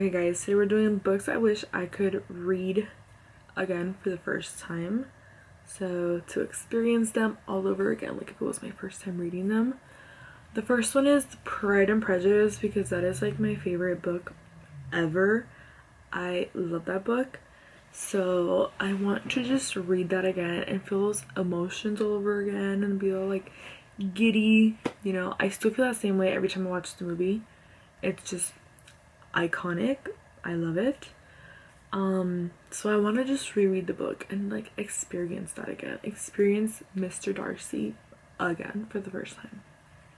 Hey guys, today we're doing books I wish I could read again for the first time. So to experience them all over again, like if it was my first time reading them. The first one is Pride and Prejudice because that is like my favorite book ever. I love that book. So I want to just read that again and feel those emotions all over again and be all like giddy. You know, I still feel that same way every time I watch the movie. It's just iconic. I love it. So I want to just reread the book and like experience that again. Experience Mr. Darcy again for the first time.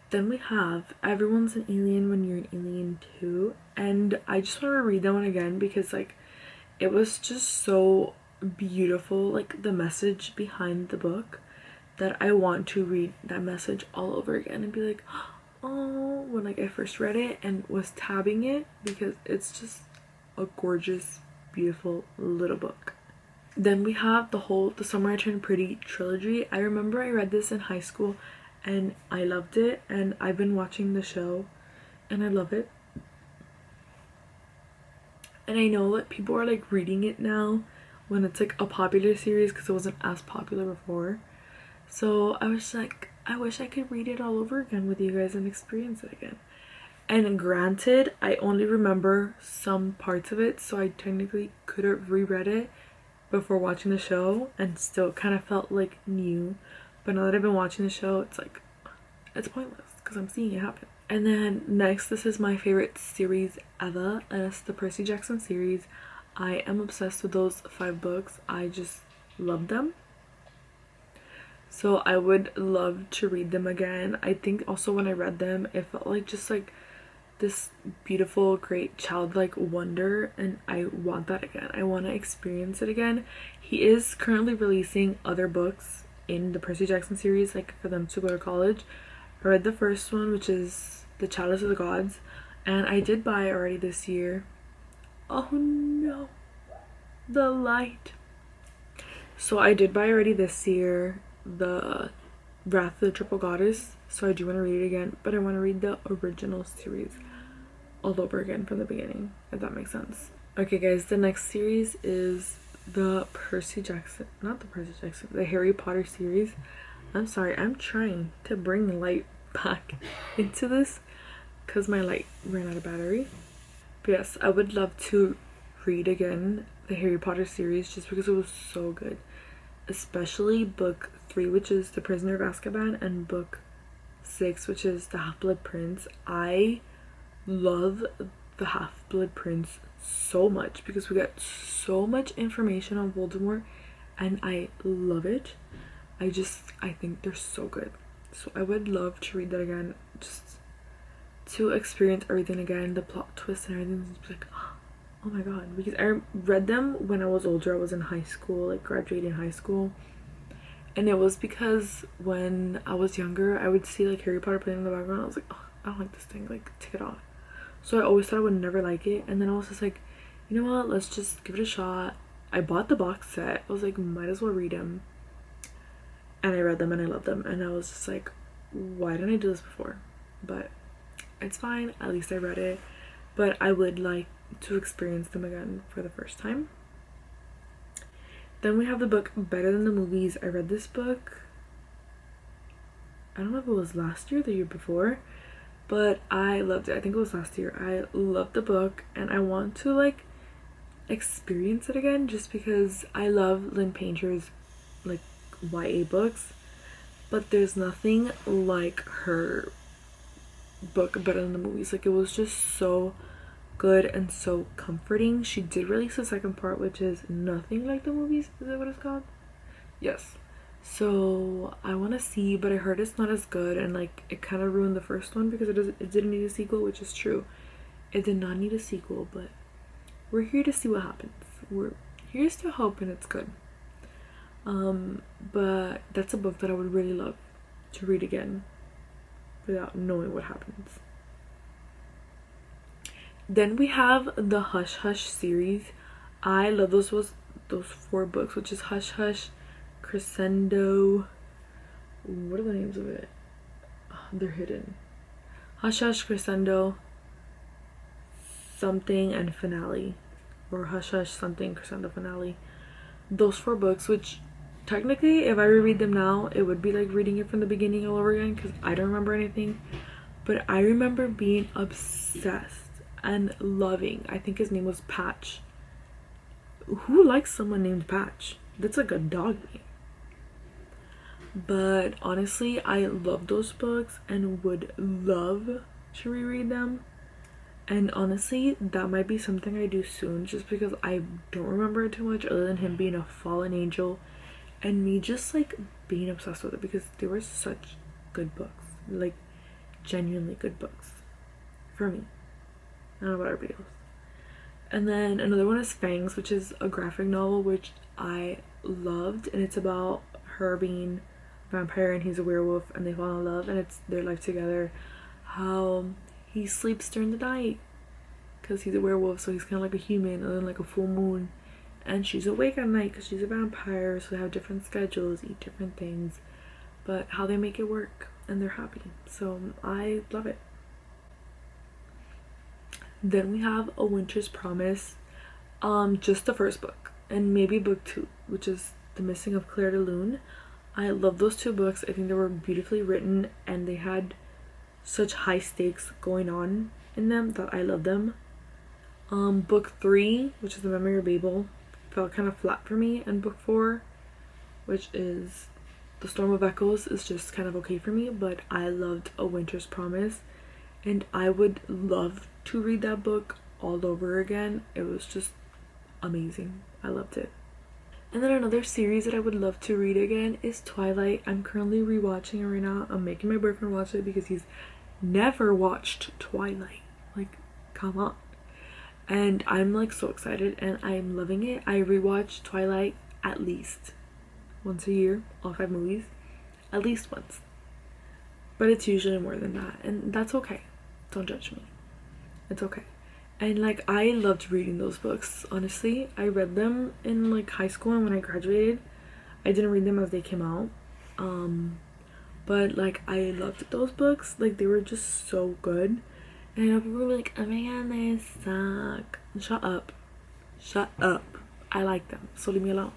Then we have Everyone's an Alien When You're an Alien Too, and I just want to read that one again because like it was just so beautiful, like the message behind the book, that I want to read that message all over again and be like, oh, when like I first read it and was tabbing it because it's just a gorgeous, beautiful little book. Then we have the Summer I Turned Pretty trilogy. I remember I read this in high school and I loved it, and I've been watching the show and I love it. And I know that people are like reading it now when it's like a popular series because it wasn't as popular before. So I was like, I wish I could read it all over again with you guys and experience it again. And granted, I only remember some parts of it, so I technically could have reread it before watching the show and still kind of felt like new. But now that I've been watching the show, it's like, it's pointless because I'm seeing it happen. And then next, this is my favorite series ever, and it's the Percy Jackson series. I am obsessed with those 5 books. I just love them. So I would love to read them again. I think also when I read them, it felt like just like this beautiful, great childlike wonder, and I want that again. I want to experience it again. He is currently releasing other books in the Percy Jackson series, like for them to go to college. I read the first one, which is The Chalice of the Gods, and I did buy it already this year. Oh no, the light. So I did buy already this year the Wrath of the Triple Goddess, so I do want to read it again, but I want to read the original series all over again from the beginning, if that makes sense. Okay guys, the next series is the Harry Potter series. I'm sorry, I'm trying to bring light back into this because my light ran out of battery. But yes, I would love to read again the Harry Potter series just because it was so good. Especially book 3, which is The Prisoner of Azkaban, and book 6, which is The Half-Blood Prince. I love The Half-Blood Prince so much because we get so much information on Voldemort and I love it. I think they're so good. So I would love to read that again, just to experience everything again, the plot twist and everything. It's like, oh my god, because I read them when I was older. I was in high school, like graduating high school, and it was because when I was younger I would see like Harry Potter playing in the background. I was like, oh, I don't like this thing, like take it off. So I always thought I would never like it, and then I was just like, you know what, let's just give it a shot. I bought the box set. I was like, might as well read them, and I read them and I loved them, and I was just like, why didn't I do this before? But it's fine, at least I read it. But I would like to experience them again for the first time. Then we have the book Better Than the Movies. I read this book, I don't know if it was last year or the year before, but I loved it. I think it was last year. I loved the book and I want to like experience it again just because I love Lynn Painter's like YA books, but there's nothing like her book Better Than the Movies. Like it was just so good and so comforting. She did release a second part, which is Nothing Like the Movies. Is that what it's called? Yes. So I want to see, but I heard it's not as good, and like it kind of ruined the first one because it didn't need a sequel, which is true. It did not need a sequel, but we're here to see what happens. We're here's to hoping it's good. But that's a book that I would really love to read again without knowing what happens. Then we have the Hush Hush series. I love those 4 books, which is Hush Hush, Crescendo. What are the names of it? Oh, they're hidden. Hush Hush, Crescendo, something and finale, or Hush Hush something crescendo finale. Those 4 books, which technically if I reread them now it would be like reading it from the beginning all over again because I don't remember anything, but I remember being obsessed and loving. I think his name was Patch. Who likes someone named Patch? That's like a dog name. But honestly, I love those books and would love to reread them. And honestly, that might be something I do soon just because I don't remember it too much other than him being a fallen angel and me just like being obsessed with it because they were such good books. Like genuinely good books for me. I don't know about everybody else. And then another one is Fangs, which is a graphic novel which I loved, and it's about her being a vampire and he's a werewolf and they fall in love and it's their life together. How he sleeps during the night because he's a werewolf, so he's kind of like a human, and then like a full moon, and she's awake at night because she's a vampire, so they have different schedules, eat different things, but how they make it work and they're happy. So I love it. Then we have A Winter's Promise, just the first book and maybe book 2, which is The Missing of Claire de Lune. I love those 2 books. I think they were beautifully written and they had such high stakes going on in them that I love them. Book 3, which is The Memory of Babel, felt kind of flat for me, and book 4, which is The Storm of Echoes, is just kind of okay for me, but I loved A Winter's Promise and I would love to read that book all over again. It was just amazing. I loved it. And then another series that I would love to read again is Twilight. I'm currently rewatching it right now. I'm making my boyfriend watch it because he's never watched Twilight. Like, come on. And I'm like so excited and I'm loving it. I rewatch Twilight at least once a year, all 5 movies, at least once. But it's usually more than that, and that's okay. Don't judge me. It's okay. And like I loved reading those books. Honestly, I read them in like high school and when I graduated. I didn't read them as they came out. But like I loved those books. Like they were just so good. And I know people were like, oh my god, they suck. Shut up. Shut up. I like them, so leave me alone.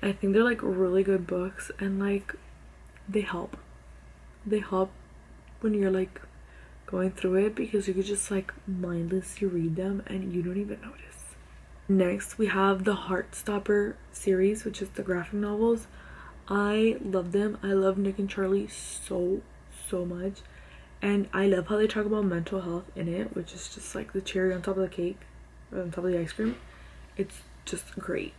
I think they're like really good books and like they help. They help when you're like going through it because you could just like mindlessly read them and you don't even notice. Next we have the Heartstopper series, which is the graphic novels. I love them. I love Nick and Charlie so much, and I love how they talk about mental health in it, which is just like the cherry on top of the cake, or on top of the ice cream. It's just great.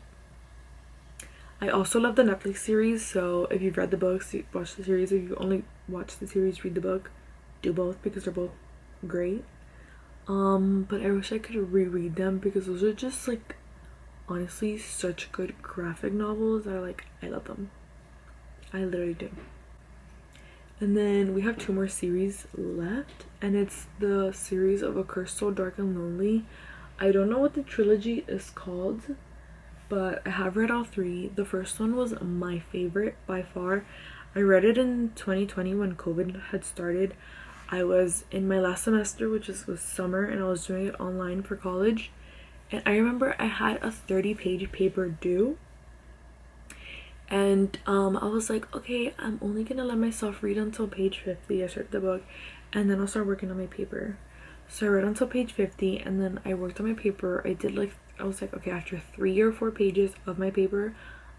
I also love the Netflix series, so if you've read the books, you watch the series. If you only watch the series, read the book. Do both because they're both great. But I wish I could reread them because those are just like honestly such good graphic novels that I love them. I literally do. And then we have 2 more series left, and it's the series of A Curse So Dark and Lonely. I don't know what the trilogy is called, but I have read all 3. The first one was my favorite by far. I read it in 2020 when COVID had started. I was in my last semester, which was summer, and I was doing it online for college. And I remember I had a 30-page paper due. And I was like, okay, I'm only gonna let myself read until page 50. I started the book, and then I'll start working on my paper. So I read until page 50, and then I worked on my paper. I was like, okay, after 3 or 4 pages of my paper,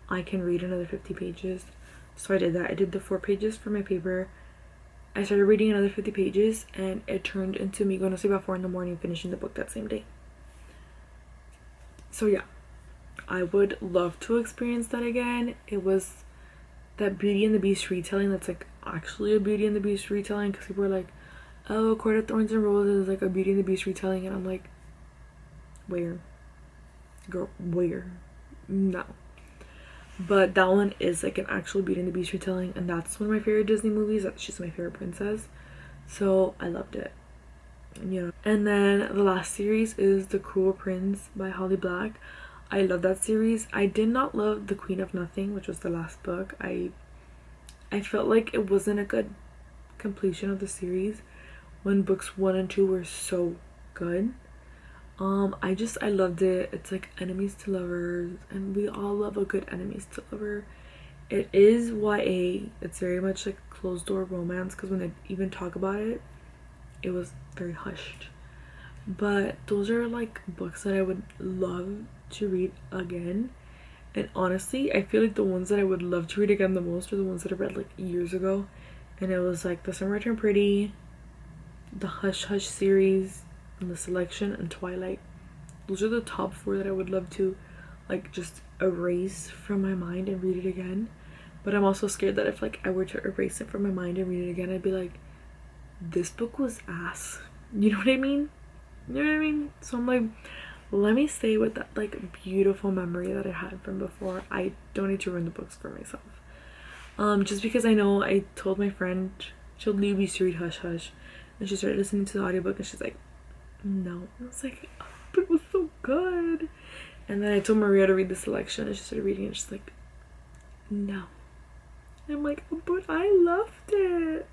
I can read another 50 pages. So I did that. I did the 4 pages for my paper. I started reading another 50 pages, and it turned into me going to sleep at 4 in the morning, finishing the book that same day. So yeah, I would love to experience that again. It was that Beauty and the Beast retelling that's like actually a Beauty and the Beast retelling, because people were like, oh, Court of Thorns and Roses is like a Beauty and the Beast retelling, and I'm like, where? Girl, where? No. But that one is like an actual Beauty and the Beast retelling, and that's one of my favorite Disney movies. She's my favorite princess, so I loved it, you know. And then the last series is The Cruel Prince by Holly Black. I love that series. I did not love The Queen of Nothing, which was the last book. I felt like it wasn't a good completion of the series when books 1 and 2 were so good. I loved it. It's like enemies to lovers, and we all love a good enemies to lover. It is YA. It's very much like closed door romance, because when they even talk about it, it was very hushed. But those are like books that I would love to read again. And honestly, I feel like the ones that I would love to read again the most are the ones that I read like years ago. And it was like The Summer Turned Pretty, the Hush Hush series, and The Selection, and Twilight. Those are the top 4 that I would love to like just erase from my mind and read it again. But I'm also scared that if like I were to erase it from my mind and read it again, I'd be like, this book was ass. You know what I mean? You know what I mean? So I'm like, let me stay with that like beautiful memory that I had from before. I don't need to ruin the books for myself. Just because I know I told my friend she'll leave me to read Hush Hush, and she started listening to the audiobook and she's like, no. I was like, oh, but it was so good. And then I told Maria to read The Selection and she started reading it and she's like, no. And I'm like, but I loved it.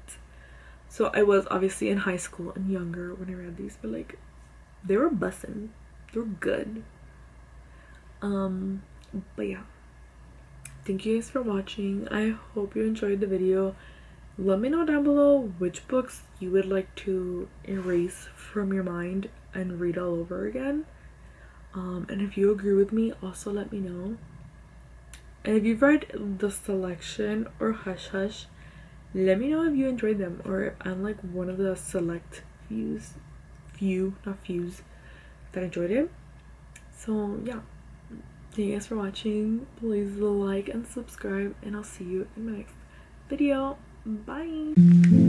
So I was obviously in high school and younger when I read these, but like they were bussin'. They were good. But yeah. Thank you guys for watching. I hope you enjoyed the video. Let me know down below which books you would like to erase from your mind and read all over again. And if you agree with me, also let me know. And if you've read The Selection or Hush Hush, let me know if you enjoyed them or if I'm like one of the select few that enjoyed it. So yeah, thank you guys for watching. Please like and subscribe, and I'll see you in my next video. Bye.